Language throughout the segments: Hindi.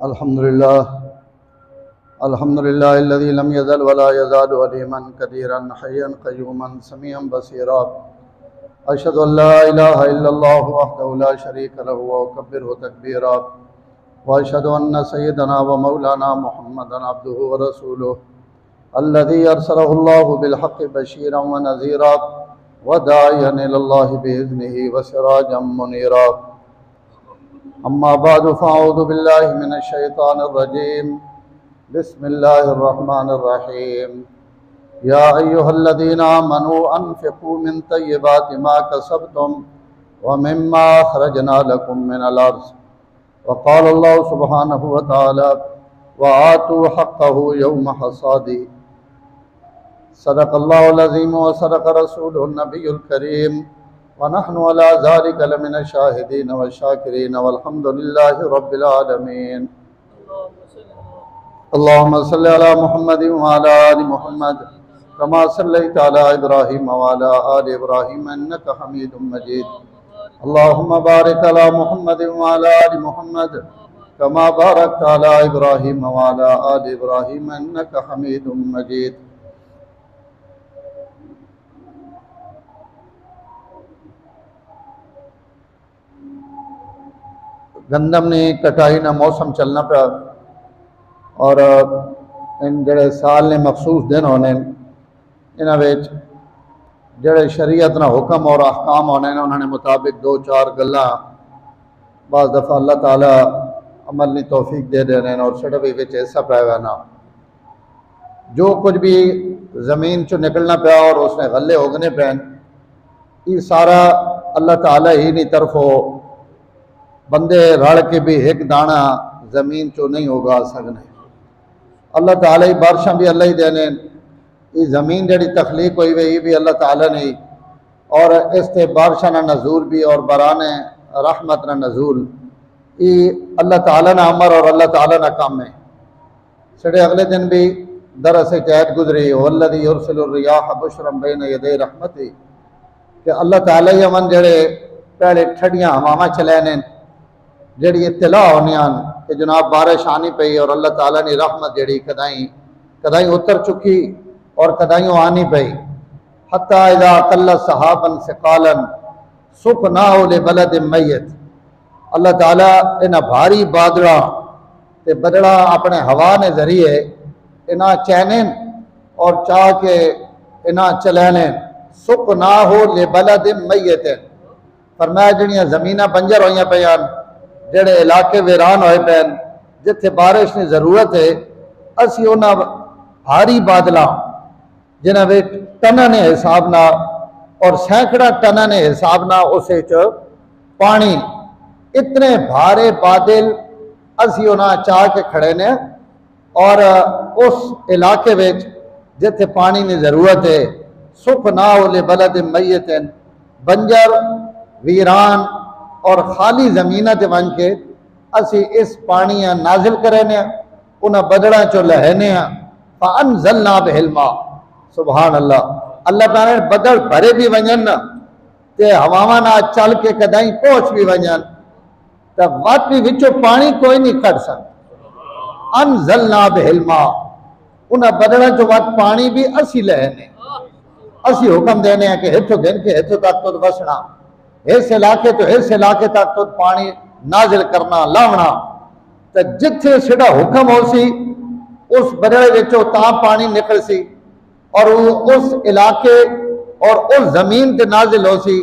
अल्हम्दुलिल्लाह अल्हम्दुलिल्लाहिल्लज़ी लम यज़ल वला यज़ालु अलीमन कदीरन हय्यन क़य्यूमन समीअन बसीरा अशहदु अल्ला इलाहा इल्लल्लाहु वहदहु ला शरीका लहु व उकब्बिरहु तकबीरा व अशहदु अन्न सय्यदना व मौलाना मुहम्मदन अब्दुहु व रसूलुहु अल्लज़ी अरसलहुल्लाहु बिलहक़्क़ि बशीरन व नज़ीरा व दाइयन इलल्लाहि बिइज़्निहि व सिराजम मुनीरा। अम्मा बादु फ़अऊज़ु बिल्लाहि मिनश शैतानिर रजीम। बिस्मिल्लाहिर रहमानिर रहीम। या अय्युहल्लज़ीना आमनू अनफ़िक़ू मिन तय्यिबाति मा कसबतुम व मिम्मा अख़रजना लकुम मिनल अर्ज़। व क़ाल अल्लाहु सुब्हानहु व तआला व आतू हक़्क़हु यौम हसादिही। सदक़ल्लाहुल अज़ीम व सदक़ रसूलुहुन नबियुल करीम व नहनु अला ज़ालिका लमिनश शाहिदीन व शाकिरीन वल्हम्दुलिल्लाहि रब्बिल आलमीन। अल्लाहुम्मा सल्लि अला मुहम्मदिन व अला आलि मुहम्मद कमा सल्लैता अला इब्राहीम व अला आलि इब्राहीम इन्नका हमीदुम मजीद। अल्लाहुम्मा बारिक अला मुहम्मदिन व अला आलि मुहम्मद कमा बारकता अला इब्राहीम व अला आलि इब्राहीम इन्नका हमीदुम मजीद। गंदम ने कटाई ना मौसम चलना पिया और इन जड़े साल ने मखसूस दिन होने इन्होंने जड़े शरीयत ना हुक्म और अहकाम होने उन्होंने मुताबिक दो चार गल्ला बाज़ दफ़ा अल्लाह ताला अमल की तौफीक दे देने और सिर्फ ऐसा पाएगा ना जो कुछ भी ज़मीन चो निकलना पाया और उसने गले उगने पैन ये सारा अल्लाह ताला ही नहीं तरफो बंदे रल के भी एक दाना जमीन चो नहीं उगा सकने। अल्लाह ताला ही बारिशां भी अल्लाह ही देने ये जमीन जड़ी तखलीक हुई हुई ये भी अल्लाह ताला ने और इससे बारिशां ना नजूल भी और बराने रहमत ना नजूल ये अल्लाह ताला ना अमर और अल्लाह ताला ना काम है। सड़े अगले दिन भी दरस कैद गुजरी वल्लज़ी युरसिलुर रियाह बुशरन बैन यदै रहमती कि अल्लाह ताला ही अमन जड़े पहले ठंडियां हवावां चले ने जड़ी इत्तला होने कि जनाब बारिश आनी पई और अल्लाह ताला ने रहमत जड़ी कदाई कदाई उतर चुकी और कदाई आनी पई। हत्ता इज़ा कल्ला सहाबन सिकालन सुक़नाहु लिबलदिन मय्यत। अल्लाह ताला इन्हां भारी बादड़ा ते बदड़ा अपने हवा ने जरिए इन्हां चैने और चाह के इन्हां चलैने सुक़नाहु लिबलदिन मय्यत। फरमाया जड़ियां ज़मीनां बंजर होइयां पईयां जेड़े इलाके वीरान होए पैन जिथे बारिश की जरूरत है असी उन्हां भारी बादल जिन्हां विच टनां ने हिसाब ना और सैकड़ा टनां ने हिसाब ना उस पानी इतने भारे बादल असी उन्हां चाह के खड़े ने और उस इलाके विच जिथे पानी की जरूरत है सुक़नाहु लिबलदिन मय्यतिन बंजर वीरान और खाली जमीन ते वन के असी इस पानी नाजिल करेने उन्हें बदड़ा चो लहने फ़अनज़लना बिहिल मा। सुभान अल्लाह। अल्लाह ताला बदल भरे भी वजन ते हवावां ना चल के कदाई पहुंच भी वजन तो वत भी विचों पानी कोई नहीं कट सकता। अनज़लना बिहिल मा उन्हें बदड़ा चो वत पानी भी असी लहने असी हुक्म देने कि हिथों गिन के हिथों तक तो बसना इस इलाके तो इस इलाके तक तो पानी नाजिल करना लावना तो जिथे सिड़ा हुक्म हो सी उस बदले विचों तां पानी निकल सी और उस इलाके और उस जमीन ते नाजिल हो सी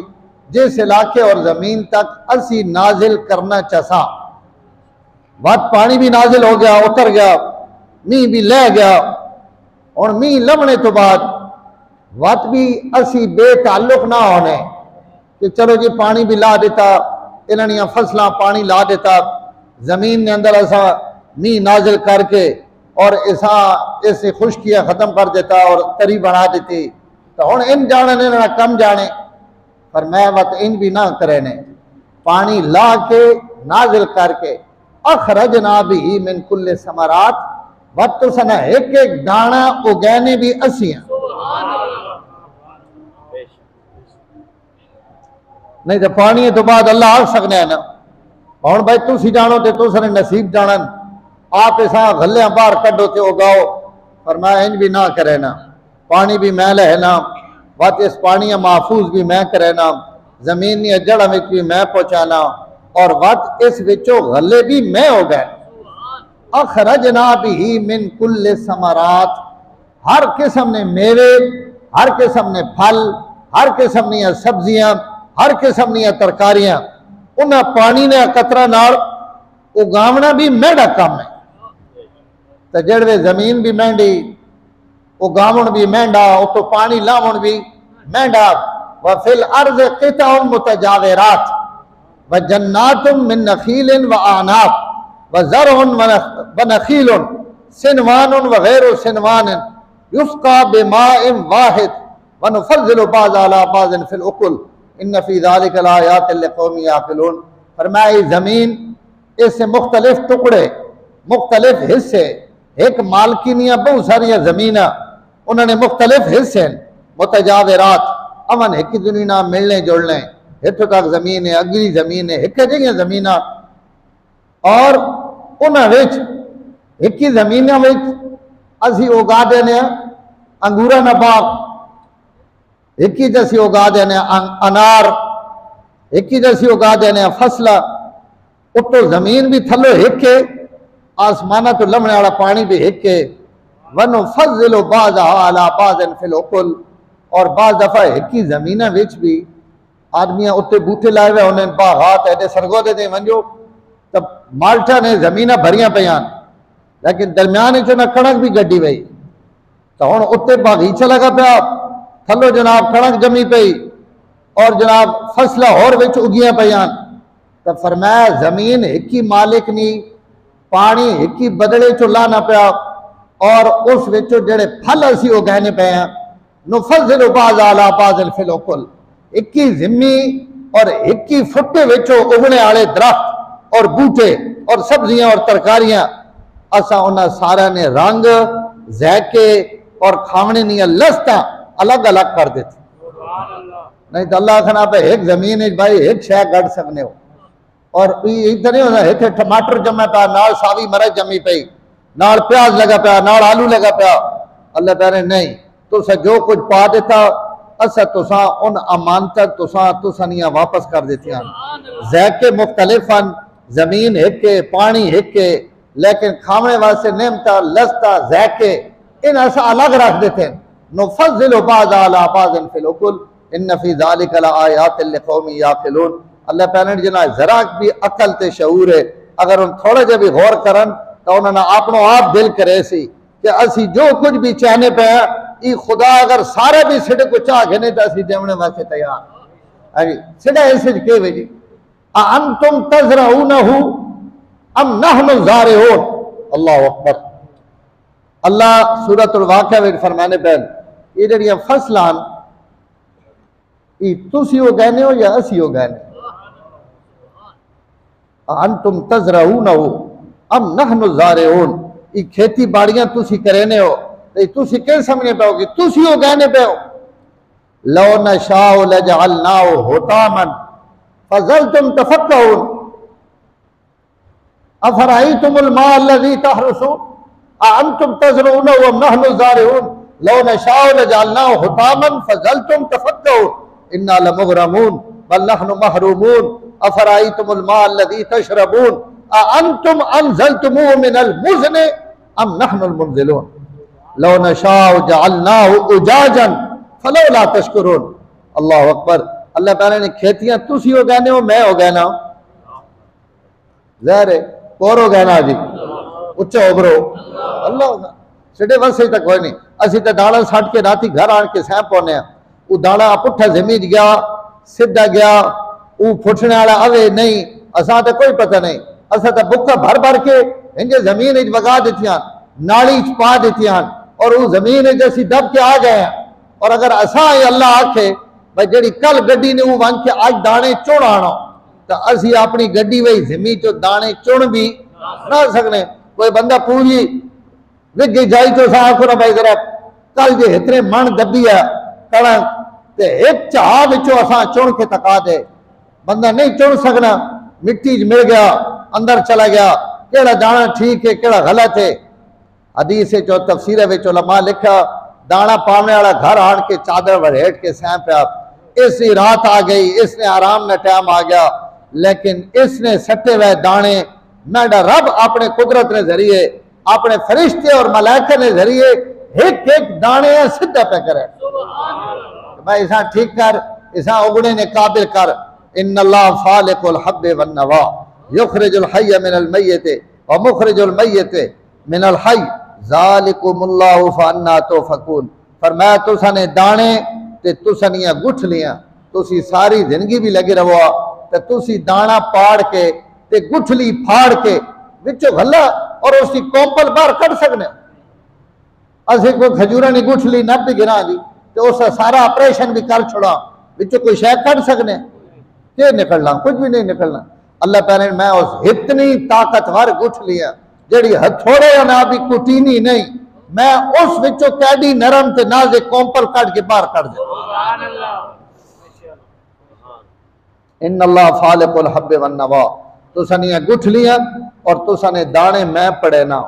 जिस इलाके और जमीन तक असी नाजिल करना चसा। वत पानी भी नाजिल हो गया उतर गया मीह भी लह गया और मीह लवने तो बाद वत भी असी बेताल्लुक ना होने कि चलो जी पानी भी ला देता इन्होंने फसल पानी ला देता जमीन के अंदर ऐसा मीह नाजिल करके और ऐसा ऐसे खुशकियाँ खत्म कर देता और तरी बना देती तो हुण इन जाने ने कम जाने पर मैं वत इन भी ना करे ने पानी ला के नाजिल करके अखरजना बिही मिन कुल्ले समरात वत तुसना एक एक दाना उगैने भी असियां नहीं तो पानी तो बाद अल्लाह आख सकने ना हूँ भाई तुम जानो तो तुसने नसीब जानन आप इसा गलियां बाहर कड्डो ते उगाओ। फरमाया इंज भी ना करे ना, पानी भी मैं लहना, वत इस पानी महफूज भी मैं करे ना, जमीनी जड़ा विच भी मैं पहुंचाना, और वत इस विचों गले भी मैं हो गए। अखरजना भी मिन कुल्ले समरात, हर किस्म ने मेवे, हर किस्म ने फल, हर किस्म दी सब्जियां, हर किस्म दी तरकारियां उन्हें पानी ने कतरा नाल उगावना भी मेरा काम है। तो जड़े जमीन भी महंडी, उगावन भी महंगा, उतो पानी लावन भी महंगा। व फिल अर्ज़ क़ितअन मुतजाविरात व जन्नातुम मिन नखीलिन व आनाब व ज़रउन व नखीलुन सिनवानुन व गैरु सिनवानिन युस्क़ा बिमाइन वाहिद व नुफ़ज़्ज़िलु बअज़ अला बअज़िन फ़िल उकुल इन्न फ़ी ज़ालिका लआयातिन लिक़ौमिन याक़िलून। फरमाया ज़मीन इससे मुख्तलिफ टुकड़े, मुख्तलिफ हिस्से, एक मालकिनियाँ बहुत सारिया ज़मीन उन्होंने मुख्तलिफ हिस्से मुतजाविरात, अमन एक दुनिया मिलने जुलने, इतों तक जमीन है, अगली जमीन है, एक जगह जमीन, और उन्होंने एक ही जमीन असी उगा देने अंगूरा ना बाग, एक ही असी उगा देने अनार, एक ही असी उगा देने फसला। उतो जमीन भी थलो एक है, आसमाना तो लमने वाला पानी भी एक है। वनुफ़ज़्ज़िलु बअज़हा अला बअज़िन फ़िल उकुल, और बाज़ दफ़ा एक ही ज़मीन विच भी आदमियां उत्ते बूटे लाए हुए उन्हें बागात एडे सरगोदे दे वंजो तब माल्टा ने ज़मीन भरियां पयान, लेकिन दरम्यान न कणक भी गड्डी वही, तो हुण उत्ते बागीचा लगा पाया, थलो जनाब कणक जमी पई और जनाब फसला होर विच उगियां पयान। तो फरमाया ज़मीन एक ही मालिक नी, पानी एक ही बदले चो लाना पाया, और उस विचों जेड़े फल असी उगाने पे हैं, नुफ़ज़्ज़िलु बअज़हा अला बअज़िन फ़िल उकुल, एक ही जिम्मी और एक ही फुटे विचों उगने वाले दरख्त और बूटे और सब्जियां और तरकारियां असा उन्हें सारा ने रंग, ज़ायके और खावने नी लस्ता अलग अलग कर देते। नहीं तो अल्लाह खाना पे एक जमीन भाई एक शह गढ़ सकने हो, और इधर नहीं होता इतने टमाटर जमा पाया, नाल सावी मरच जमी पई, नाल प्याज लगा पाया, नाल आलू लगा पाया। अल्लाह कह रहे नहीं, तुसा जो कुछ पा देता असा तुसा उन अमानत तुसा निया वापस कर देती। ज़ायके मुख्तलिफन, जमीन एक है, पानी एक है, लेकिन खाने वास्ते नेमता लस्ता ज़ायके इन असा अलग रख देते। नुफ़ज़्ज़िलु बअज़हा अला बअज़िन फ़िल उकुल इन्न फ़ी ज़ालिका लआयातिन लिक़ौमिन याक़िलून। अल्लाह पैन जना जरा भी अकल ते शऊर है, अगर उन थोड़ा जा भी गौर करन तो उन्होंने अपनो आप दिल करे सी कि असी जो कुछ भी चाहने पे ये खुदा अगर सारे भी सिड को चाह गए तो असी देवने वास्ते तैयार है। सिडा ऐसे के वे जी अंतुम तज़रऊनहु अम नहनु ज़ारिऊन। अल्लाह अकबर। अल्लाह सूरतुल वाक़िया में फरमाने पे ये जड़ियां फसलान तुसी उगाने हो या असी उगाने, अंतुम तज़रऊनहु अम नहनु ज़ारिऊन, ये खेती बाड़ियां तुसी करेने हो तो तुसी के समझने पे हो कि तुसी उगाने पे हो। लौ नशाउ लजअलनाहु हुतामन फज़ल्तुम तफ़क्कहून अफ़रअयतुमुल माअ अल्लज़ी तहरुसून अअंतुम तज़रऊनहु अम नहनु ज़ारिऊन लौ नशाउ लजअलनाहु हुतामन फज़ल्तुम तफ़क्कहून इन्ना लमुग़रमून बल नहनु महरूमून अफ़रअयतुमुल माअ अल्लज़ी तशरबून अअंतुम अंज़लतुमूहु मिनल मुज़्नि अम नहनुल मुनज़िलून लौ नशाउ जअलनाहु उजाजन फलौला तशकुरून। अल्लाह अकबर। अल्लाह ताला ने खेतियां तुसी उगाने हो, मैं उगाना ज़ाहिर है कौर उगाना जी उच्चा उभरो अल्लाह सिडे वसे तक कोई नहीं। असी तो दाड़ा सट के राती घर आन के सह पाने, वो दाड़ा पुठा जमीन गया सीधा गया, वो फुटने वाला अवे नहीं, असा तो कोई पता नहीं। असा तो बुक्का भर भर के इंजे जमीन वगा दितियां, नाली पा दितियां, और वो जमीन जैसी दब के आ गए। और अगर असा अल्लाह आखे भाई जी कल गड्डी ने वो वन के आज दाने चुन आना, तो असी अपनी गड्डी वही जमीन चो दाने चुन भी ना सकने। कोई बंदा पूरी विगे जाई तो आखो ना भाई जरा कल जे इतने मन दबी है कणक ते एक चाह विचों असा चुन के तका दे, बंदा नहीं चुन सकना। मिट्टी मिल गया अंदर चला गया, केड़ा दाना ठीक है केड़ा गलत है। हदीस जो तफसीर में उलमा लिखा दाना पाने वाला घर आन के चादर वरेट के सह पे इसकी रात आ गई, इसने आराम न टाइम आ गया, लेकिन इसने सट्टे हुए दाने मेरा रब अपने कुदरत के जरिए अपने फरिश्ते और मलाइका के जरिए एक एक दाने सीधा पे करे भाई इसा ठीक कर, इसा उगने ने काबिल कर। इन्नल्लाह फालिकुल हब्बे वन नवा युखरिजुल हय्य मिनल मय्यत व मुखरिजुल मय्यत मिनल हय्य ज़ालिकुमुल्लाहु फअन्ना तुफकून। फरमाया तुसा ने दाने ते तुसा ने गुठलियां, तुसी सारी जिंदगी भी लगे रहो ते तुसी दाना पाड़ के ते गुठली फाड़ के विचों गला और उसकी कोंपल बाहर कट सकने। असि कोई खजूरा की गुठली न भी गिरा दी तो उस सारा ऑपरेशन भी कर छोड़ा, विचों कोई शय कट सकने, क्या निकलना, कुछ भी नहीं निकलना। अल्लाह पहले मैं उस इतनी ताकतवर गुठलियां जड़ी हथोड़े ना भी कुटीनी नहीं, मैं उस विचों कैडी नरम ते नाज़िक कोंपल कट के बाहर कर दे। इन्नल्लाह फालिकुल हब्बे वन नवा, तुसा ने गुठलियां और तुसा ने दाने मैं पड़ेना,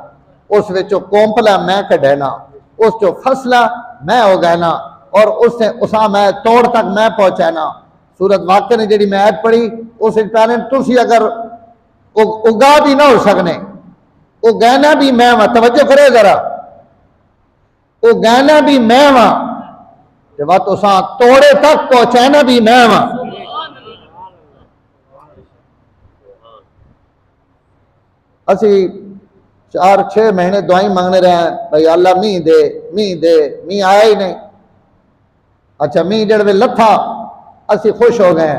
उस विचों कोंपला मैं कढ़ेना, उस चो फसला मैं उगाना और उससे उसा मैं तोड़ तक मैं पहुंचाना। सूरत वाक़े ने जी मैं ऐड पढ़ी उस पहले तुसी अगर उगा भी ना हो सकने, उगाना भी मैं वहां, तवज्जो करे जरा, उगाना भी मैं वहां तुसा तोड़े तक पहुंचाना भी मैं वहां। असी 4-6 महीने दुआई मांगने रहे हैं भाई अल्लाह मीह दे, मीह दे, मीह आया ही नहीं। अच्छा मीह जड़े लथा असी खुश हो गए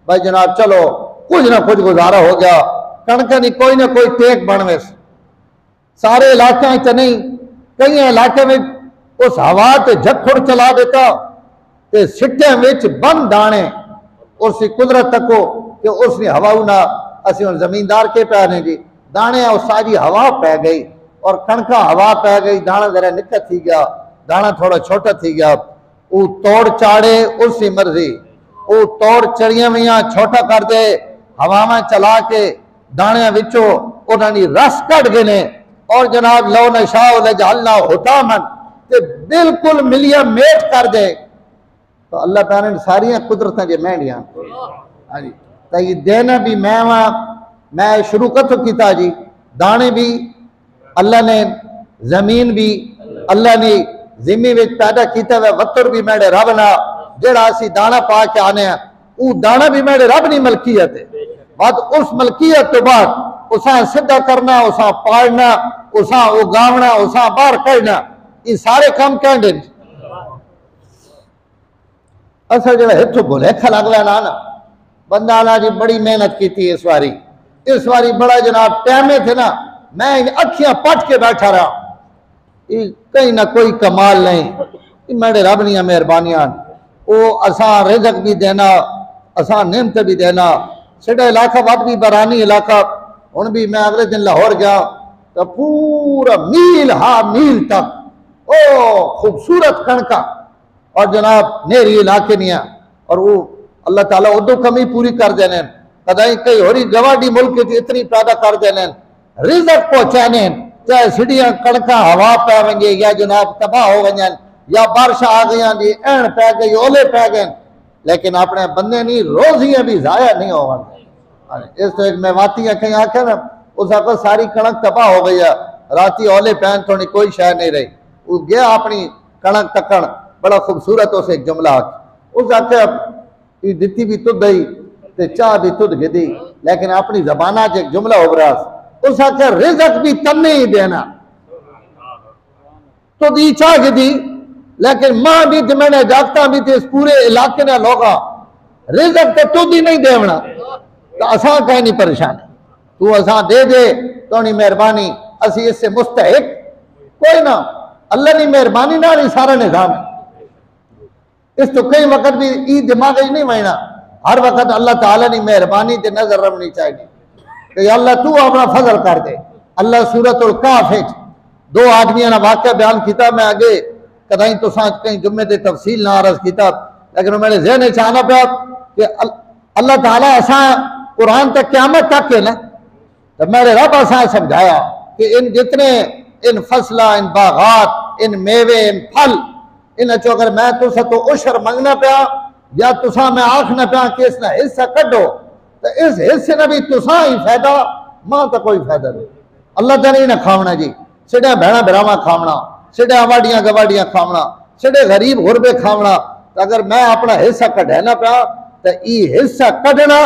भाई जनाब चलो कुछ ना कुछ गुजारा हो गया, कणक नहीं कोई ना कोई टेक बनवे। सारे इलाके च नहीं, कई इलाके में उस हवा ते झखुड़ चला देता ते सिट्टे विच बंद दाने उसकी कुदरत तको कि उसकी हवा ना असी हम जमींदार के पै ने जी दाने उस सारी हवा पै गई और कणका हवा पै गई, दाना जरा निकट थी गया, दाना थोड़ा छोटा थी गया। वो तोड़ चाड़े उसकी मर्जी, वो तोड़ चढ़िया हुई छोटा कर दे हवावां चला के दाणिया विचों उन्होंने रस कट गए ने और जनाब लो नशा लजालना होता मन ते बिल्कुल मिलिया मेट कर दे। तो अल्लाह ताला ने सारिया कुदरत जे महंडियां हाँ जी तो ये देना भी मैं वहां, मैं शुरू कथों किया जी, दाने भी अल्लाह ने, जमीन भी अल्लाह ने जिम्मी में पैदा किया हुआ, वत्तर भी मेरे रब ना जेड़ा असी दाना पा के आने वो दाना भी मेरे रब की मलकीयत है। बाद उस मलकीयत तो बाद उसा सीधा करना, उसा पाड़ना, उसा उगावना, उसा बाहर कढ़ना, ये सारे काम कहते असल जो इतों भुलेखा लग लेना ना बंदा ना जी बड़ी मेहनत की थी इस बारी बड़ा जनाब टाइमे थे ना मैं अखियां पट के बैठा रहा, कहीं ना कोई कमाल नहीं, मेरे रब निया मेहरबानियां वो असा रिज़्क भी देना, असा नेमत भी देना। साडा इलाका वध भी बरानी इलाका, हुण भी मैं अगले दिन लाहौर गया तो पूरा मील मील तक ओ खूबसूरत कणका और जनाब नेरी इलाके निया और वो अल्लाह ताला उदो कमी पूरी कर देने, कदाई कई होरी गवाडी मुल्क इतनी पैदा कर देने, रिज़्क पहुंचाने, चाहे सीढ़ियां कणका हवा पै वजे या जनाब तबाह हो वजन या बारिश आ गई एण पै गई ओले पै गए, लेकिन अपने बंदे नहीं रोजियां भी जाया नहीं हो। इस तो एक मैं वाती कहीं आख्या ना उस आखो सारी कणक तबाह हो गई है, राती ओले पैन थोड़ी कोई शय नहीं रही, वो गया अपनी कणक तकन, बड़ा खूबसूरत उस एक जुमला उस आख्या दिती भी तुद ही ते चाह भी तुद गिदी, लेकिन अपनी जबाना च एक जुमला उभरा उस आख्या रिज़्क भी तन्ने ही देना तो दी चाह गिदी, लेकिन मां भी ते मैंने जागता भी थे इस पूरे इलाके ने लोग रिज़्क तो तुद ही नहीं देवना, तो असा कहीं नहीं परेशान, तू असा दे दे तो मेहरबानी, असी इससे मुस्तहिक कोई ना, अल्लाह की मेहरबानी ना ही सारा निजाम है। इस तो कई वक्त भी ई दिमाग नहीं वहना, हर वक्त अल्लाह ताला की मेहरबानी ते नजर रखनी चाहिए कि अल्लाह तू अपना फजल कर दे। अल्लाह सूरतुल काफ दो आदमियों ने वाक्य बयान किया, मैं आगे कदाई तो कहीं जुम्मे ते तफसील ना अर्ज किया, लेकिन मेरे ज़हन च आना पाया कि अल्लाह ताला ऐसा कुरान तक क़यामत तक है ना तो मेरे रब असा समझाया कि इन जितने इन फसला, इन बागात, इन मेवे, इन फल, इन चो अगर मैं तुसा तो उशर मंगना पिया या तुसा मैं आखना पिया कि इसना हिस्सा कड्डो, तो इस हिस्से ने भी तुसा ही फायदा, मां तो कोई फायदा नहीं। अल्लाह तो नहीं ना खावना जी, सिडा भैणा भरावा खावना, सिडा वाडियां गवाडियां खावना, सिडे गरीब गुरबे खावना। तो अगर मैं अपना हिस्सा कढ़ना पिया तो ये हिस्सा कढ़ना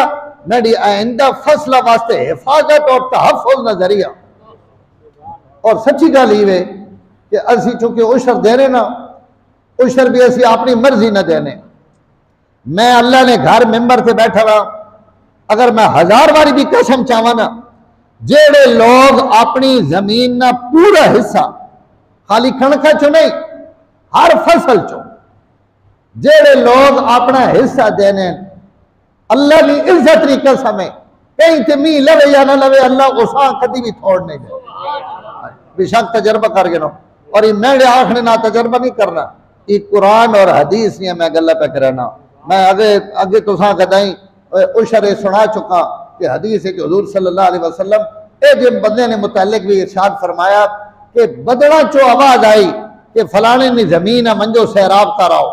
मेरी आइंदा फसला वास्ते हिफाजत और तहफ़्फ़ुज़ का जरिया। और सच्ची गल ये कि असी चूंकि उशर देने ना, उशर भी असी अपनी मर्जी न देने। मैं अल्लाह ने घर मेंबर से बैठा हुआ, अगर मैं 1000 बारी भी कसम चावा ना, जेड़े लोग अपनी जमीन ना पूरा हिस्सा, खाली कणका चो नहीं, हर फसल चो जेड़े लोग अपना हिस्सा देने, अल्लाह की इज्जत की कसम है, कहीं ते मी लवे या ना लवे, अल्लाह उसा कभी भी छोड़ नहीं दे। बेशक तजर्बा कर गए और ये मेरे आखने ना तजर्बा नहीं करना, ये कुरान और हदीस ने मैं गल्ला पे करना। मैं आगे आगे तुसा कदाई उशर सुना चुका कि हदीस है कि हुजूर सल्लल्लाहु अलैहि वसल्लम ए जिन बंदे ने मुतालिक भी इरशाद फरमाया कि बदड़ा चो आवाज आई कि फलाने ने जमीन है मंजो सैराब कराओ।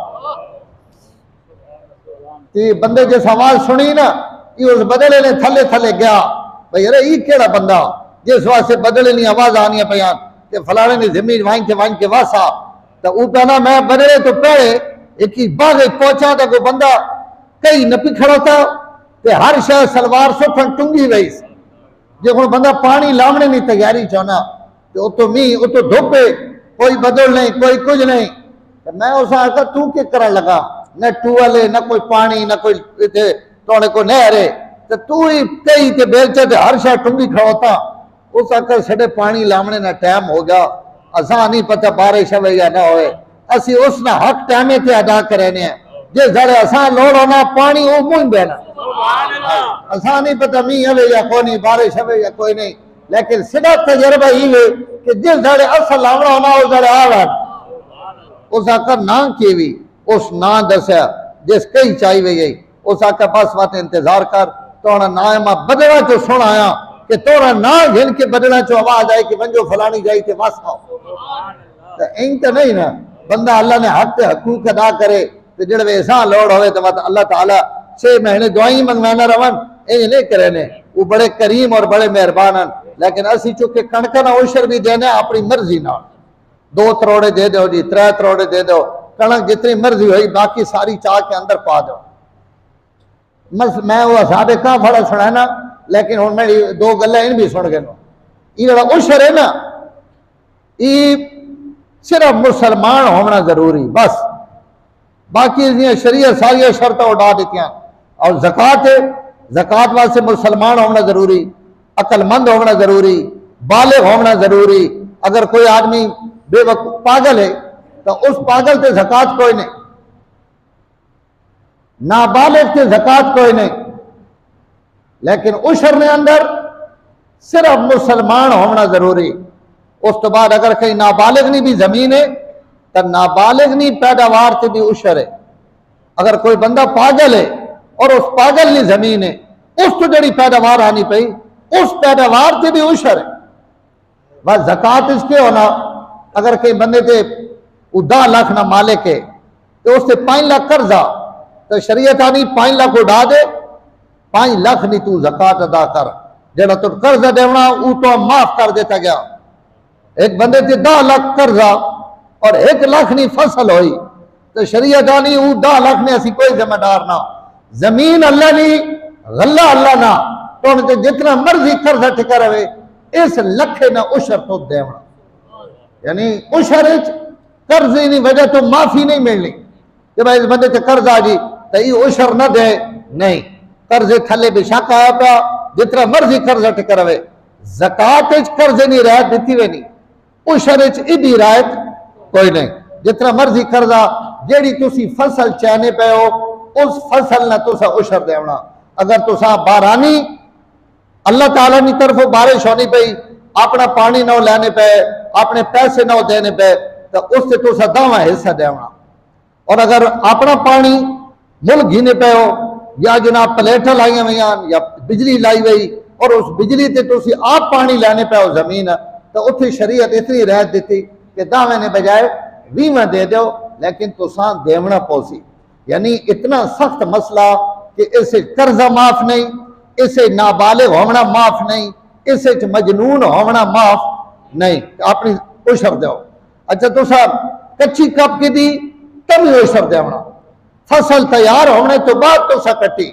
तो बंदे जिस आवाज सुनी ना, ये उस बदले ने थले थले गया, भाई अरे ये केड़ा बंदा जिस वास्ते बदले नहीं आवाज आनी पयान कि फलाने ने जमीन वाइन के वासा। तो वो कहना मैं बदले तो पहले एक ही बाग पहुंचा था, कोई बंदा कई नपी खड़ा था, ते हर शह सलवार सुखन टूंगी रही। जो हम बंदा पानी लावने की तैयारी चाहना, तो उतो मी उतो धुपे, कोई बदल नहीं, कोई कुछ नहीं। तो मैं उस आखा तू क्या कर लगा, न टूअल है, न कोई पानी, न कोई थोड़े को नहर है, तो तू ही कई ते बेलचे ते हर शह टूंगी खड़ोता। उस आकर सड़े पानी लावने ना टाइम हो गया, असा नहीं पता बारिश हो या ना होए, असी उस ना हक टाइमे ते अदा करने हैं। जिस जड़े असा लोड़ होना पानी वो मुंह बहना, असा नहीं पता मी हवे या कोई नहीं, बारिश हवे या कोई नहीं, लेकिन सीधा तजर्बा ये कि जिस जड़े असल लावना होना उस जड़े आ उस आकर ना केवी उस ना दसिया जिस कई चाहिए गई, उस आकर बस बात इंतजार कर, तो ना बदला चो सुन आया कि तोरा ना घिन के बदला चो आवाज आई कि वंजो फलानी जाई थे बस आओ। तो इन तो नहीं ना, बंदा अल्लाह ने हक हकूक अदा करे, तो जड़े वैसा लोड़ होवे तो अल्लाह ताला 6 महीने दुआई मंगवाना रवन, इन नहीं करे ने, वो बड़े करीम और बड़े मेहरबान हैं। लेकिन असी चुके कणका ना उशर भी देने अपनी मर्जी ना, 2 तरोड़े दे दो जी, 3 तरोड़े दे दो, कणक जितनी मर्जी हुई बाकी सारी चाह के अंदर पा दो। मैं वो साहब कहा फड़ा सुना, लेकिन हम मेरी 2 गल्ला इन भी सुन गए। ये उशर है ना, ये सिर्फ मुसलमान होना जरूरी बस, बाकी शरीयत सारी शर्त उड़ा दी। और ज़कात है, ज़कात वास्ते मुसलमान होना जरूरी, अक्लमंद होना जरूरी, बालिग होना जरूरी। अगर कोई आदमी बेवकूफ पागल है तो उस पागल से ज़कात कोई नहीं, नाबालिग से ज़कात कोई नहीं। लेकिन उशर ने अंदर सिर्फ मुसलमान होना जरूरी। उस तो बाद अगर कहीं नाबालिग नहीं भी जमीन है तो नाबालिग नहीं पैदावार से भी उशर है। अगर कोई बंदा पागल है और उस पागल नहीं जमीन है, उस तो जड़ी पैदावार आनी पई उस पैदावार से भी उशर है। बस ज़कात इसके होना, अगर कहीं बंदे से 10 लाख ना मालिक है तो उससे 5 लाख कर्जा, तो शरीयत आनी 5 लाख उड़ा दे, 5 लाख नहीं तू ज़कात अदा कर, जरा तो कर्जा देना वो तो माफ कर देता गया। एक बंदे से 10 लाख कर्जा और 1 लाख नहीं फसल हुई तो शरीयत आनी वो 10 लाख ने असी कोई जिम्मेदार ना, जमीन अल्लाह नी, गल्ला अल्लाह ना, तो जितना मर्जी कर्जा टिका रहे इस लखे ना उशर तो देना। यानी उशर कर्जे की वजह तो माफी नहीं मिलनी कि भाई इस बंदे से कर्ज आ गई तो ये उशर न दे, नहीं, कर्जे थले बेशक आया पा, जितना मर्जी कर्जा टिका रहे। ज़कात कर्जे नहीं रायत दी वे नहीं, उशर इदी रायत कोई नहीं। जितना मर्जी कर्जा जेड़ी तुसी फसल चाहने पे हो उस फसल ना तुसा उशर देना। अगर तुसा बारानी अल्लाह ताला की तरफ बारिश होनी पई, अपना पानी ना लेने पे, अपने पैसे ना देने पे, तो उससे तुसा 10वां हिस्सा देना। और अगर अपना पानी मुल घीने पे हो या जनाब प्लेटा लाई हुई या बिजली लाई हुई और उस बिजली ते तुसी आप पानी लैने पे जमीन, तो उत्थे शरीयत इतनी रियायत दी कि दावे ने बजाय 20 दे दो, लेकिन तुसा देवना पौसी। यानी इतना सख्त मसला कि इसे कर्जा माफ नहीं, इसे नाबालिग होना माफ नहीं, इसे मजनून होना माफ नहीं, अपनी उशर दो। अच्छा तुसा कच्ची कप की दी तब भी उशर देवना, फसल तैयार होने तो बाद तुसा कट्टी।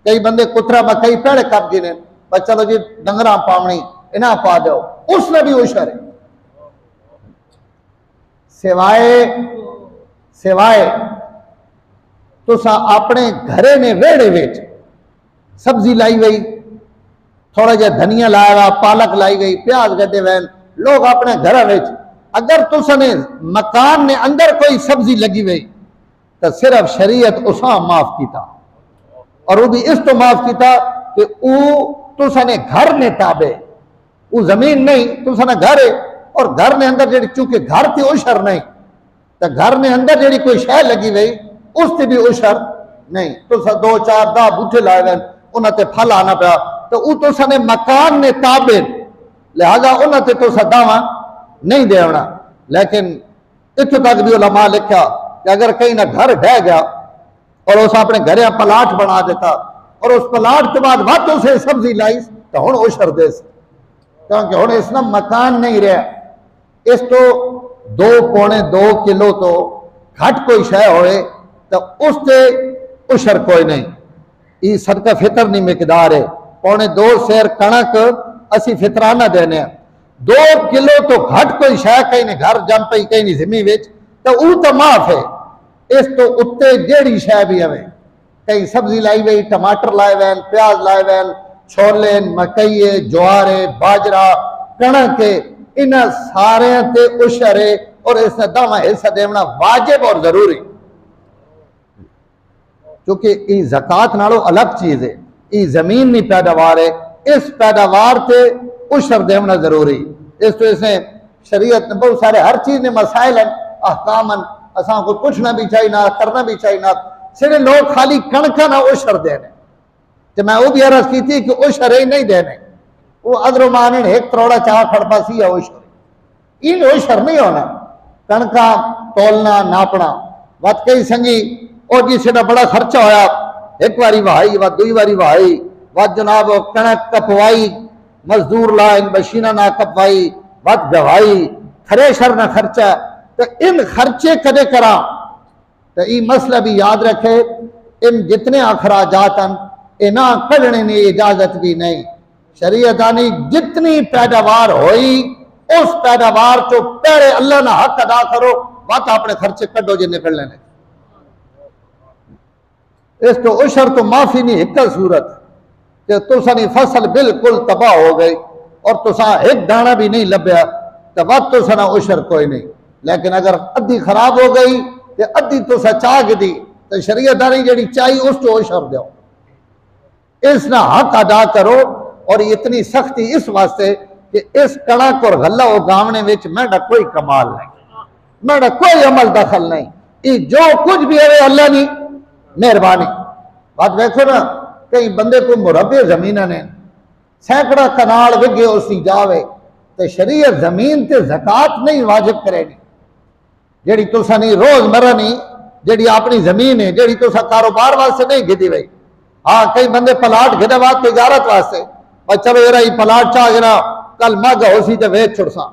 कई बंदे कुतरा मकई पहले कप गिने, बस चलो जी डंगरा पावनी इना पा दो, उसने भी उशर है। सिवाए तुसा अपने घरे ने वेड़े विच सब्जी लाई गई, थोड़ा जहा धनिया लाया हुआ, पालक लाई गई, प्याज गड्ढे वैन, लोग अपने घर विच, अगर तुसने मकान ने अंदर कोई सब्जी लगी हुई तो सिर्फ शरीयत उसा माफ किया, और वो भी इस तो माफ किया कि तुसने घर ने ताबे, वो जमीन नहीं, तुसने घर है, और घर ने अंदर जी चूंकि घर थी उशर नहीं, तो घर ने अंदर जी कोई शह लगी हुई उससे भी उशर नहीं। तुसा 2-4 10 बूटे लाए गए, उन्होंने फल आना पाया, तो वो तुसने मकान ने ताबे, लिहाजा उन्होंने तुसा दावा नहीं देना। लेकिन इतों तक भी उलमा लिखा कि अगर कहीं ना घर ढह गया और उस अपने घर प्लाट बना देता, और उस प्लाट के बाद वत उसे सब्जी लाई, तो हुण उशर दे, क्योंकि हुण इसना मकान नहीं रहा। इस तो 2-2.25 किलो तो घट कोई शह होए तो उससे उशर कोई नहीं। ये सदका फितर नहीं मिकदार है, 2.25 सेर कणक असी फितराना देने, 2 किलो तो घट कोई शह कहीं ने घर जम पई कहीं नहीं जिमी विच, तो वो तो माफ है। इस तो उत्ते जेड़ी शह भी हमें कहीं सब्जी लाई गई, टमाटर लाए वैन, प्याज लाए वैन, छोले, मकई, ज्वारे, बाजरा, कणक, इन सारे ते उशर है, और इस दावा हिस्सा देना वाजिब और जरूरी, क्योंकि ये ज़कात नालों अलग चीज है। ये जमीन की पैदावार है, इस पैदावार से उशर देना जरूरी। इस तो इसने शरीयत ने बहुत सारे हर चीज ने मसाइल अहकामन असा को पूछना भी चाहिए ना, करना भी चाहिए ना, सिर्फ लोग खाली कणका ना उशर देने। तो मैं वो भी अर्ज की थी कि उशर ही नहीं देने, वो अदरुमान 1 करोड़ चाह खड़पा सी है उशर, इन उशर नहीं होना। कणका तोलना नापना वत कई संगी और जी से बड़ा खर्चा होया, एक बारी वहाई व 2 बारी वहाई वत जनाब कणक कपवाई, मजदूर ला इन मशीना ना कपवाई, वत गवाई, थ्रेशर ना खर्चा, तो इन खर्चे कदे करा। तो ये मसला भी याद रखे, इन जितने अखराजात इना कढ़ने ने इजाजत भी नहीं। शरीयत आनी जितनी पैदावार होई उस पैदावार तो पहले अल्लाह ना हक अदा करो, बात अपने खर्चे कड्डो जो निकल लेने। इस तो उशर तो माफी नहीं एक सूरत कि तुसानी फसल बिल्कुल तबाह हो गई और तुसा एक दाना भी नहीं लभ्या, तो वत तुसा उशर कोई नहीं। लेकिन अगर अद्धी खराब हो गई तो अद्धी तुसा चाह दी, तो शरीयत आनी जी चाहिए उस तो उशर दो, इसना हक अदा करो। और इतनी सख्ती इस वास्ते कि इस कणक और गला उगावने विच मेरा कोई कमाल नहीं, मेरा कोई अमल दखल नहीं, ये जो कुछ भी है अल्लाह की मेहरबानी। बात देखो ना, कई बंदे को मुरब्बे जमीन ने सैकड़ा कनाल विगे उसी जावे, तो शरीयत जमीन ते ज़कात नहीं वाजिब करेगी। जी तुसा नहीं रोजमर्रा नहीं जी अपनी जमीन है जी तुसा कारोबार वास्ते नहीं गिदी गई। हाँ कई बंदे प्लाट गिदे बाद तिजारत वास्ते, पर चलो यार प्लाट चाह गिरा कल मग हो सी तो वेच छुड़सा,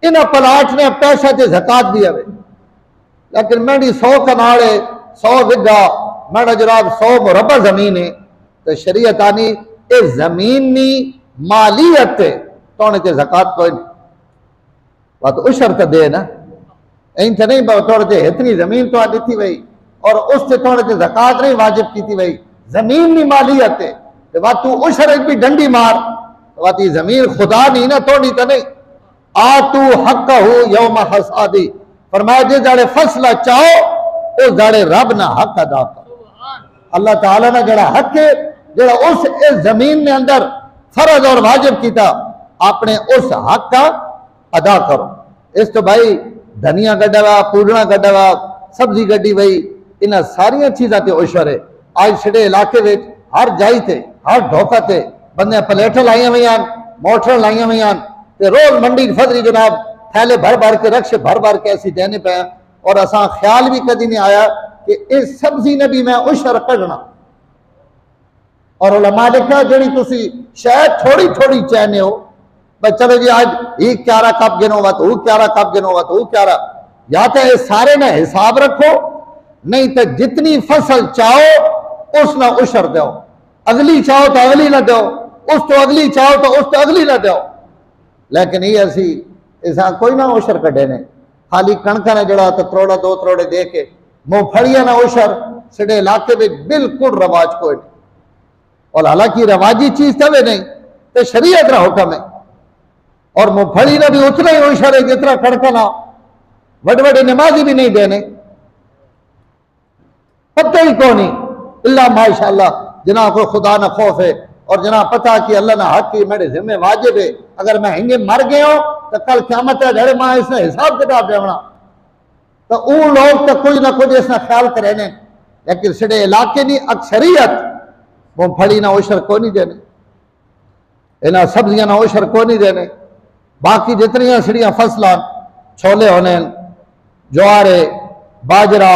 इन प्लाट ने पैसा से ज़कात दी है। लेकिन मेरी 100 कनाल है, 100 विगा मेरा जनाब 100 मुरब्बा जमीन है, तो शरीयत आनी इस जमीन की मालियत तोड़े ते ज़कात कोई नहीं। बात उशर तो दे ना, इन तो नहीं तोड़े इतनी जमीन तो दी वही और उससे थोड़े से ज़कात नहीं वाजिब की वही, जमीन की मालियत है, तो बात तू उशर एक भी डंडी मार, तो बात ये जमीन खुदा नहीं ना तोड़ी तो नहीं। आ तू हक हो यौम हसादी, फरमाया जे जाड़े फसला चाहो उस जाड़े रब ना हक अदा करो। अल्लाह ताला ने जड़ा हक है जड़ा उस इस जमीन ने अंदर फर्ज और वाजिब किया, आपने उस हक का अदा करो। इस तो भाई धनिया गड्ढा पूरना गड्ढा सब्जी गड्डी वही, इन सारिया चीज़ों से उशर है। आज छड़े इलाके में हर जाई थे हर ढोका थे बंदे प्लेट लाई हुई, मोटर लाई हुई, रोज मंडी फदरी जनाब थैले भर भर के रक्शे भर भर के ऐसी देने पे, और असा ख्याल भी कभी नहीं आया कि इस सब्जी ने भी मैं उशर कढ़ना। और उलमा लिखा जी तुसी शायद थोड़ी थोड़ी चाहने हो भाई चलो जी आज ये क्यारा कप गिनो वा तो क्यारा कप गिनो वा तो क्यारा, या तो ये सारे ना हिसाब रखो, नहीं तो जितनी फसल चाहो उस ना उशर दो, अगली चाहो तो अगली ना दो, उस तो अगली चाहो तो उस तो अगली ना दो। लेकिन ये असी ऐसा कोई ना उशर कढ़े ने, खाली कणक ने जड़ा तो त्रोड़ा दो त्रोड़े दे के मूंगफलियां ना उशर सिडे इलाके में बिल्कुल रवाज कोई नहीं। और हालांकि रवाजी चीज तवे नहीं तो शरीयत का हुक्म है, और मूंगफली ने भी उतना ही उशर है जितना कणक ना। बड़े बड़े नमाजी भी नहीं देने, पता ही कौन ही इल्ला माशाअल्लाह जिना को खुदा न खौफ है, और जना पता कि अल्लाह ना हक की मेरे जिम्मे वाजिब है, अगर मैं हिंगे मर गया तो कल क़यामत है जड़े मां इसने हिसाब किताब देवना, तो वो लोग तो कुछ ना कुछ इसना ख्याल करे ने। लेकिन सिडे इलाके की अक्सरियत मूंगफली ना उशर को नहीं देने, इन्हें सब्जियां ना उशर को नहीं देने। बाकी जितनी सिड़ियां फसलां छोले होने, ज्वारे, बाजरा,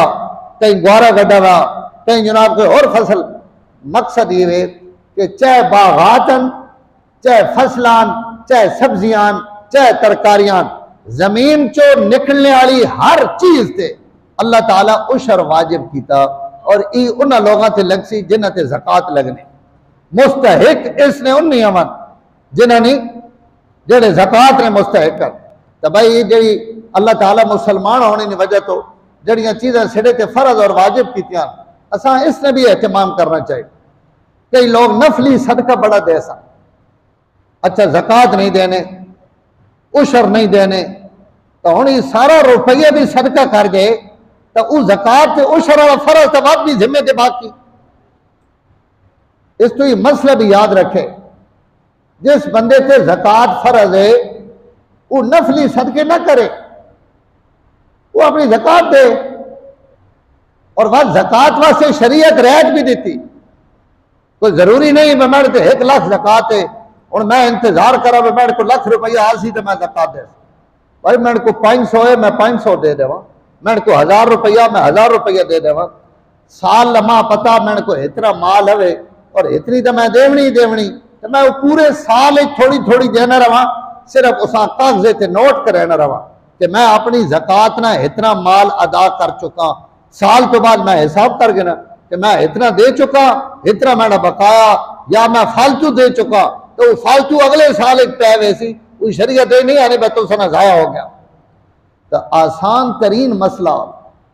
कहीं ग्वारा गड्ढा वा, कहीं जनाब कोई और फसल, मकसद ये है कि चाहे बागातन, चाहे फसलान, चाहे सब्जियां, चाहे तरकारियां, जमीन चो निकलने वाली हर चीज से अल्लाह ताला उशर वाजिब किया, और ई उन लोगों से लग सी जिन्हें ते ज़कात लगने। मुस्तहिक इसने उन्हीं अमन जिन्होंने जेड़े ज़कात ने मुस्तहिक कर, तो भाई ये जी अल्लाह ताला मुसलमान होने की वजह तो जड़ियाँ चीज़ें सिरे ते फर्ज और वाजिब कीतियां, असा इसने भी एहतमाम करना चाहिए। कई लोग नफली सदका बड़ा दे सा, अच्छा ज़कात नहीं देने, उशर नहीं देने, तो हुण सारा रुपये भी सदका कर दे तो उस ज़कात ते उशर वाला फर्ज तो बात भी जिम्मे ते बाकी। इस तो ये मसला भी याद रखे, जिस बंदे ते ज़कात फर्ज है वो नफली सदके ना करे, वो अपनी ज़कात दे। और वह ज़कात वास्ते शरीयत रैत भी देती, कोई जरूरी नहीं मैं मेरे को 1 लाख ज़कात है और मैं इंतजार करा मैं मेरे को लाख रुपया आसी तो मैं ज़कात दे, भाई मेरे को 500 है मैं 500 दे देवा, मेरे को 1000 रुपया मैं 1000 रुपया दे देवा। साल लम्हा पता मेरे को इतना माल हवे और इतनी तो मैं देवनी ही देवनी, तो मैं वो पूरे साल थोड़ी थोड़ी देना रहा, सिर्फ उस कागजे ते नोट कराना रहा कि मैं अपनी ज़कात ना इतना माल अदा कर चुका। साल तो बाद मैं हिसाब कर गिना कि मैं इतना दे चुका, इतना मैंने बकाया, या मैं फालतू दे चुका, तो फालतू अगले साल एक पै वैसी कोई शरीयत नहीं आने बतो सना ज़ाया हो गया। तो आसान तरीन मसला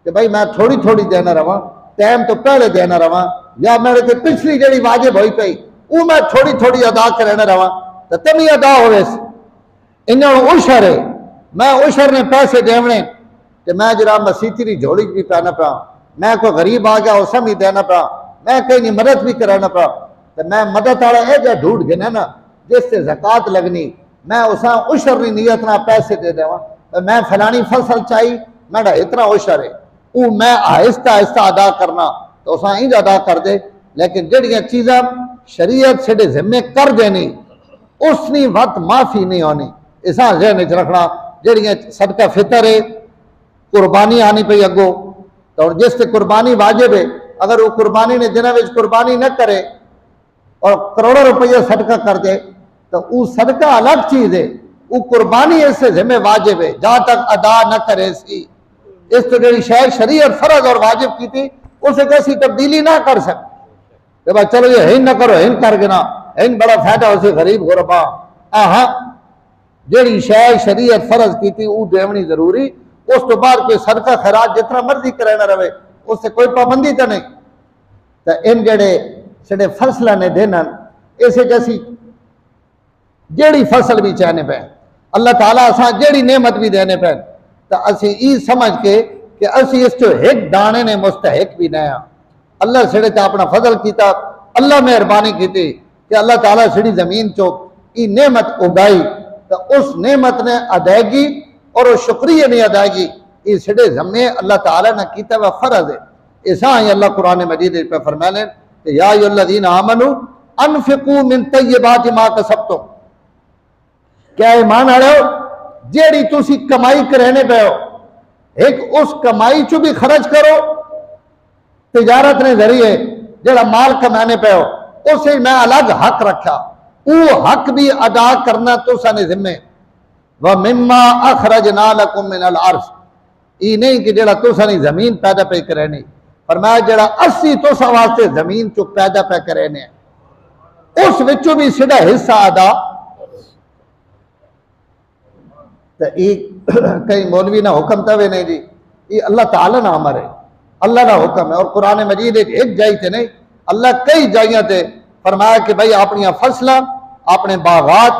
कि भाई मैं थोड़ी थोड़ी देना रहा, टाइम तो पहले देना रहा, या मेरे को पिछली जड़ी वाजिब हुई पई वो मैं थोड़ी थोड़ी अदा करना रहा, तो तब ही अदा हो इन्होंने उशर है, मैं उशर ने पैसे देवने कि मैं जरा मसीती की झोली भी पाना पा, मैं कोई गरीब आ गया उसे भी देना पा, मैं कहीं मदद भी कराना पा, तो मैं मदद वाला यह ढूंढ गिना ना जिससे ज़कात लगनी, मैं उसा उशर की नीयत ना पैसे दे देवा, मैं फलानी फसल चाहिए मेरा इतना उशर है, वो मैं आहिस्ता आहिस्ता अदा करना तो उसा इंज अदा कर दे। लेकिन जड़ियाँ चीज़ा शरीयत से जिम्मे कर देनी उसनी वक्त माफ़ी नहीं होनी, इसा जहन च रखना। जड़ियाँ सदका फितर है, कुर्बानी आनी पई अगो, तो जिस ते कुर्बानी वाजिब है, अगर वो कुर्बानी ने दिनों में कुर्बानी न करे और करोड़ों रुपये सदका कर दे तो वो सदका अलग चीज़ है, वो कुर्बानी इससे जिम्मे वाजिब है जहाँ तक अदा न करे सी। इस तो जी शायद शरीयत फर्ज और वाजिब की थी उसे कैसी तब्दीली ना कर सकते, भाई चलो ये हिन न करो हिन कर गिना हिन बड़ा फायदा उसे गरीब गुरबा। हाँ जी शायद शरीयत फर्ज की थी वो देवनी जरूरी, उस तो बाद कोई सदका खैरात जितना मर्जी कराना रहे उससे कोई पाबंदी तो नहीं। तो इन जड़े से फसलों ने देना इसे जैसी जेड़ी फसल भी चाहने पे अल्लाह ताला असा जेड़ी नेमत भी देने पे, तो असी ई समझ के कि असी इस जो एक दाने ने मुस्तहिक भी नहीं, अल्लाह सिड़े तो अपना फजल किया, अल्लाह मेहरबानी की थी कि अल्लाह ताला सिड़ी जमीन चो ई नेमत उगाई, तो उस नेमत ने अदायगी और उस शुक्रिया ने अदायगी ये सिड़े जमे अल्लाह ताला ने किया वह फर्ज है। ऐसा ही अल्लाह कुरान मजीद पे फरमाने कि या अय्युहल्लज़ीना आमनू अनफिकू मिन तय्यबाति मा कसबतुम, क्या ईमान वाले हो जेड़ी तुसी कमाई करने पे हो, एक उस कमाई चो भी खर्च करो, तिजारत ने जरिए जेड़ा माल कमाने पे हो उसे मैं अलग हक रखा, वो हक भी अदा करना तुसाने जिम्मे। व मिम्मा अखरजना लकुम मिनल अर्श, ई नहीं कि जेड़ा तुसानी जमीन पैदा पे करनी, पर मैं जेड़ा 80 तुसा वास्ते जमीन चो पैदा पे करने उस विचों भी सीधा हिस्सा अदा। तो कई मौलवी ना हुक्म तवे नहीं जी, ये अल्लाह ताला ना अमर है, अल्लाह ना हुक्म है। और कुरान मजीद एक जाई थे नहीं, अल्लाह कई जाइया थे फरमाया कि भाई अपनिया फसला, अपने बागात,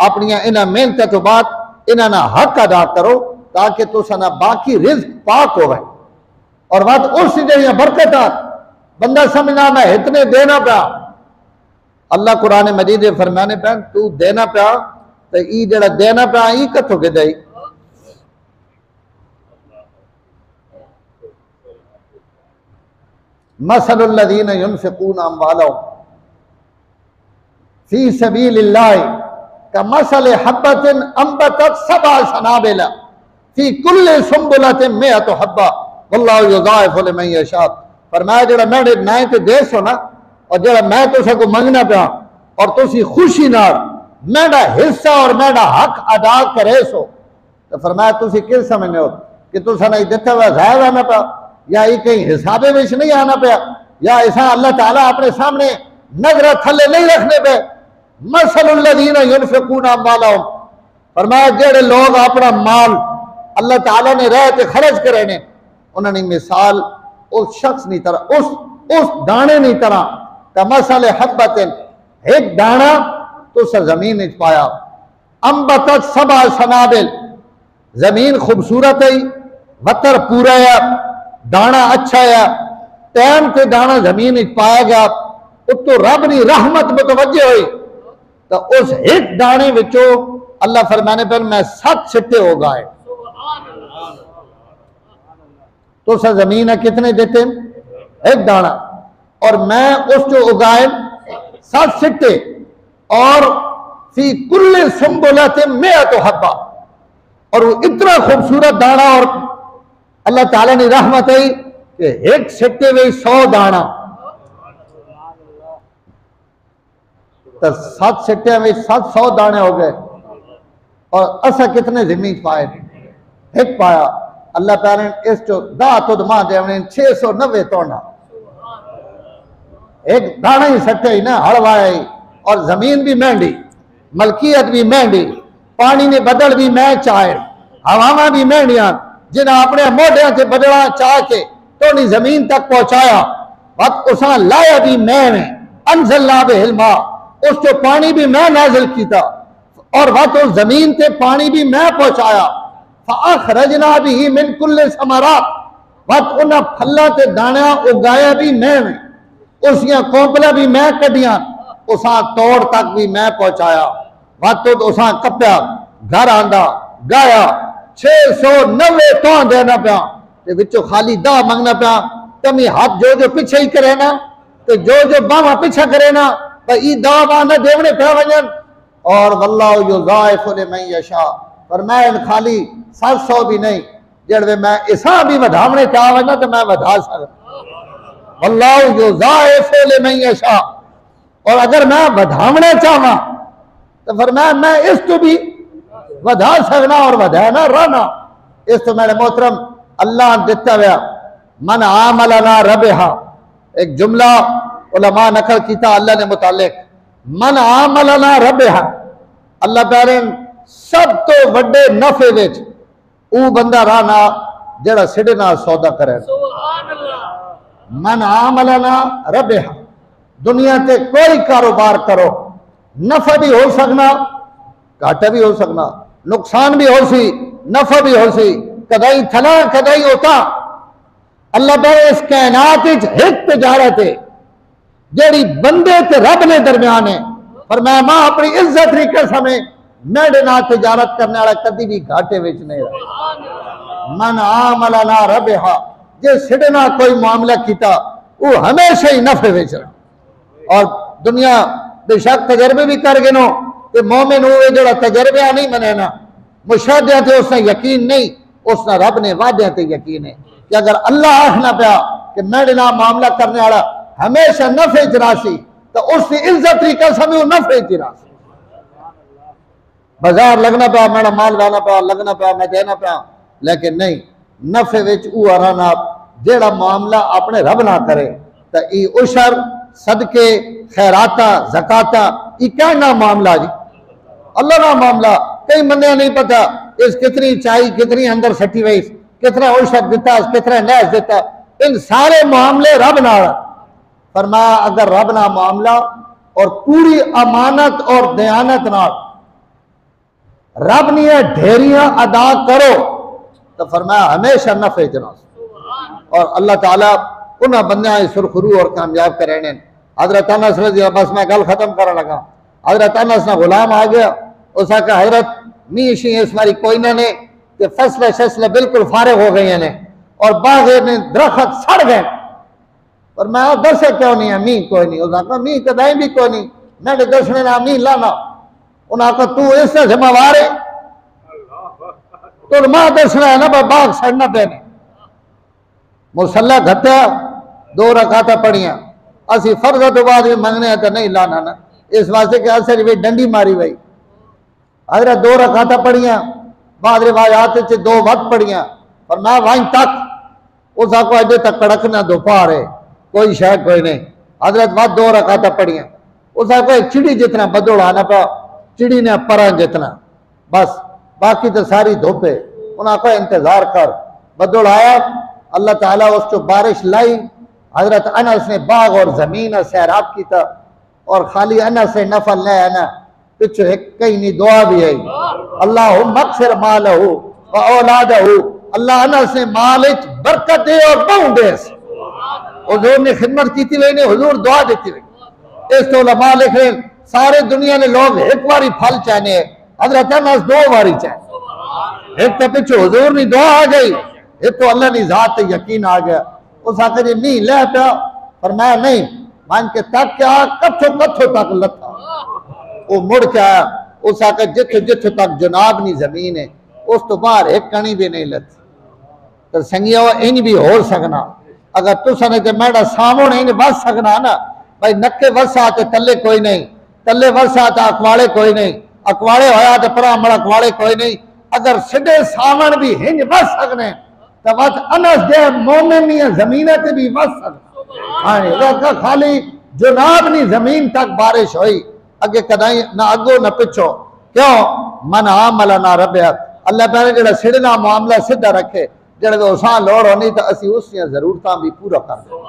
अपनिया इन्हें मेहनत तो बाद इन्हें ना हक अदा करो ताकि तुसा ना बाकी रिज्क पाक हो। और बात उस जगह बरकत बंदा समझना मैं इतने देना पा, अल्लाह कुरान मजीद फरमाने पे तू देना पा, तो ई जड़ा देना पा ई कथों के दई। मसलुल लज़ीना युनफ़िक़ूना अम्वालहुम फ़ी सबीलिल्लाह कमसलि हब्बतिन अंबतत सबअ सनाबिला फ़ी कुल्लि सुंबुलतिन मिअतु हब्बा वल्लाहु युज़ाइफ़ु लिमन यशा। फरमाया जेड़ा मेरे मैं ते देस हो ना, और जेड़ा मैं तुसा को मंगना पिया और तुसी खुशी नाल मेरा हिस्सा और मेरा हक अदा करे सो, तो फरमाया तुसी किस समझने हो कि तुसा नहीं दिता हुआ जाया आना पा, या ये कहीं हिसाबे में नहीं आना पाया, या ऐसा अल्लाह ताला अपने सामने नजर थले नहीं रखने पे। मसलुल लज़ीना युनफ़िक़ूना अम्वालहुम, फरमाया जेड़े लोग अपना माल अल्लाह ताला ने रह के खर्च करे ने, उन्होंने मिसाल उस शख्स नहीं तरह उस दाने नहीं तरह का मसले हब्बतिन, एक दाना तो सरजमीन ने पाया, अंबतत सबअ सनाबिल, जमीन खूबसूरत है, वतर पूरा है, दाना अच्छा है, टाइम पे दाना जमीन में पाया गया, उत्तो रब की रहमत मुतवज्जे हुई, तो उस एक दाने विचों अल्लाह फरमाने पर मैं 7 सिट्टे हो गए। तो सर जमीन है कितने देते एक दाना, और मैं उस जो उगाए 7 सिट्टे, और फी कुल्ले सुंबुलतिन मिअतु हब्बा, और वो इतना खूबसूरत दाना, और अल्लाह ताला ने रहमत है कि एक सिट्टे में 100 दाना, तो 7 सिट्टे में 700 दाने हो गए। और असा कितने जिम्मी पाए, एक पाया अल्लाह ताला ने इस जो दा तो दमा दे 690 तोड़ा, एक दाना ही सट्टे ही ना हड़वाया ही, और जमीन भी महंगी, मलकियत भी महंगी, पानी ने बदल भी मैं चाहे, हवावा भी महंगिया, जिन्हें अपने मोढ़िया से बदला चाह के तो नहीं जमीन तक पहुंचाया, वक्त उसा लाया भी मैं अनज़लना बिहिल मा, उस जो पानी भी मैं नाजिल किया, और वक्त उस जमीन से पानी भी मैं पहुंचाया, फ़अख़रजना बिही मिन कुल्लि समरात, वक्त उन्हें फल्ला ते दाना उगाया भी मैं, उसिया कोंपला भी मैं कटिया, उसा तोड़ तक भी मैं पहुंचाया, वक्त उसा कप्या घर आंदा गाया 690 तो देना पाया, ते विचों खाली दा मंगना पाया, तमी हाथ जो पीछे ही करे ना, तो जो बावा पीछा करे ना, तो ई दा ना देवने पे वजन। और वल्लाहु युज़ाइफ़ु लिमन यशा, पर मैं खाली 700 भी नहीं, जड़वे मैं इसा भी वधावने चाह वजना तो मैं वधा सकता। वल्लाहु युज़ाइफ़ु लिमन यशा, और अगर मैं वधावने चाहवा तो फरमाया मैं इस तो भी वधा सकना और वधाना रहना। इस तो मेरे मोहतरम अल्लाह दिता हुआ मन आमलना रबहा, एक जुमला उलमा नकल किया अल्लाह ने मुतालिक, मन आमलना रबहा, अल्लाह प्यारे सब तो वड्डे नफे विच वो बंदा रहना जड़ा सिडे नाल सौदा करे। मन आमलना रबहा, दुनिया ते कोई कारोबार करो, नफा भी हो सकना घाटा भी हो सकना, नुकसान भी हो सी नफा भी हो सी, कदाई थला कदाई होता। अल्लाह ताला इस कायनात एक तजारत है जेड़ी बंदे ते रब ने दरम्यान है, पर मैं मां अपनी इज्जत तरीके समय मेरे नाल तजारत करने वाला कभी भी घाटे विच नहीं रहा। मन आमलना रबहा, जे सिडे नाल कोई मामला किया वो हमेशा ही नफे विच रहा। और दुनिया बेशक तजर्बे भी कर गिनो तो मोमिन हुए जो तजर्बे नहीं मने ना मुशाहदे थे उसने यकीन नहीं, उसने रब ने वादे ते यकीन है कि अगर अल्लाह आखना पाया कि मेरे नाम मामला करने वाला हमेशा नफे चरासी तो उसकी इज्जत की कसम वो नफे चरासी। बाजार लगना पाया मेरा माल लाना पाया लगना पाया मैं देना पाया, लेकिन नहीं नफे विच रहना जेड़ा मामला अपने रब ना करे तो ई उशर सदके खैराता जकाता ई कहना मामला जी अल्लाह ना मामला। कई बंदे नहीं पता इस कितनी चाई कितनी अंदर सटी हुई कितना औषध दिता कितना नैस दिता, इन सारे मामले रब ना। फरमाया अगर रब ना मामला और पूरी अमानत और दयानत ना रब ने ढेरियां अदा करो तो फरमाया हमेशा नफे जना। और अल्लाह ताला उन्हें बंदे सुरखरू और कामयाब करे। हजरत अनस रज़ी अल्लाह, बस मैं गल खत्म कर लगा। हजरत अनस ना गुलाम आ गया, उस आखा हजरत मीह शी इस बारी कोई ना ने कि फसले शसले बिल्कुल फारिग हो गई ने और बागे ने दरखत सड़ गए। पर मैं दसे क्यों नहीं है मीह कोई नहीं, उस आखा मीह कदाई भी कोई नहीं, मैंने दसने ना मीह लाना। उन्हें आखा तू इससे जिम्मेवार है, तो मां दसना है ना बाग सड़ना पैने। मुसल्ला घटा 2 रकाता पढ़िया, असी फर्ज तो बाद भी मंगने तो नहीं लाना ना, इस वास्ते कि असर भी डंडी मारी भाई। हजरत 2 रकाता पढ़िया, बाद रिवायात 2 वक्त पढ़िया, पर मैं वहीं तक उस आको अजे तक कड़कना दोपहर है कोई शायद कोई नहीं। हजरत बाद 2 रकाता पढ़िया, उस आको चिड़ी जितना बदौड़ आना पा, चिड़ी ने पर जितना बस, बाकी तो सारी धोपे। उन्हें आको इंतजार कर, बदौड़ आया, अल्लाह ताला उसको बारिश लाई। हजरत अनस ने बाग और जमीन सैराब की था और खाली अनस से नफल ले आना पिछो एक कहीं नहीं दुआ भी है अल्लाह मकसर माल हो औलाद हो, अल्लाह अनस ने माल बरकत दे और बहु दे। हुजूर ने खिदमत की थी ने हुजूर दुआ देती हुई। इस तो उलमा लिख रहे सारे दुनिया ने लोग एक बारी फल चाहने, हजरत अनस 2 बारी चाहे। एक तो पिछो हुजूर ने दुआ आ गई, एक तो अल्लाह की जात यकीन आ गया। उस आके जी मीह लै पिया, पर मैं नहीं मान के तक क्या कथो कथो तक लथा। वो मुड़ के आया, उस आके जिथे जिथे तक जनाब नी जमीन है उस तो बाहर एक कणी भी नहीं लथी। तो संगिया इंज भी हो सकना, अगर तुसा ने तो मैडा सामने इंज बस सकना ना भाई, नक्के वसा तो तले कोई नहीं, तले वसा तो अकवाड़े कोई नहीं, अकवाड़े होया तो परामड़ अकवाड़े कोई नहीं, अगर सीधे सामन भी हिंज बस सकने तो बस अनस दे मोमिन जमीन से भी बस सकना। हाँ खाली जुनाब नी जमीन तक बारिश हुई, अगे कदाई ना अगो ना पिछो। क्यों मन आमला ना रबिया, अल्लाह पहले जो सिड़ना मामला सीधा रखे, जड़े उसा लोड़ होनी तो असी उस जरूरत भी पूरा कर दे।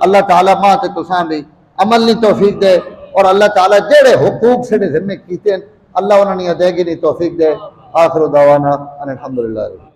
अल्लाह ताला मां ते तुसां भी अमल नी तौफीक दे, और अल्लाह ताला जेड़े हुकूक सिड़े जिम्मे कीते अल्लाह उन्होंने अदायगी नी तौफीक दे। आखिर दावाना अल्हम्दुलिल्लाह।